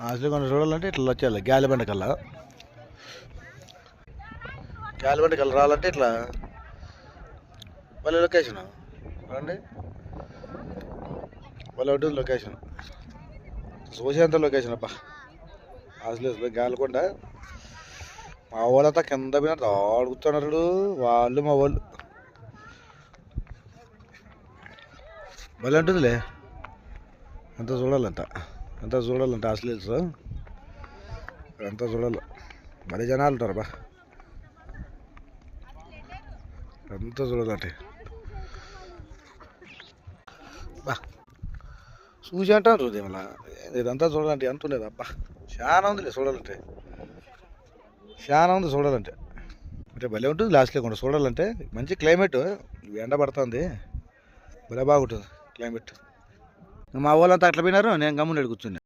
ఆశ్రకొండ చూడాలంటే ఇట్లా వచ్చేయాలి గాలిబండ కల్లా. గాలిబండ కల్లా రావాలంటే ఇట్లా వాళ్ళ లొకేషన్ రండి. వాళ్ళ ఉంటుంది లొకేషన్, చూసేంత లొకేషన్ అబ్బా. అసలు గాలికొండ మా వాళ్ళంతా కింద పోయిన ఆడుగుతున్నారు వాళ్ళు, మా వాళ్ళు. భలే ఉంటుందిలే, అంతా చూడాలంట, అంతా చూడాలంట. అసలు అంతా చూడాలి, భలే జనాలు ఉంటారు బా, అంతా చూడాలంటే బా. చూసి అంటాను చూసి మళ్ళా ఇదంతా చూడాలంటే ఎంత ఉండేది అబ్బా. చాలా ఉందిలే చూడాలంటే, చాలా ఉంది చూడాలంటే. అంటే భలే ఉంటుంది లాస్ట్ లేకుండా చూడాలంటే. మంచి క్లైమేట్, ఎండ పడుతుంది, భలే బాగుంటుంది క్లైమేట్. మా వాళ్ళంతా అట్లా పోయినారు, నేను గమ్మున కూర్చున్నా.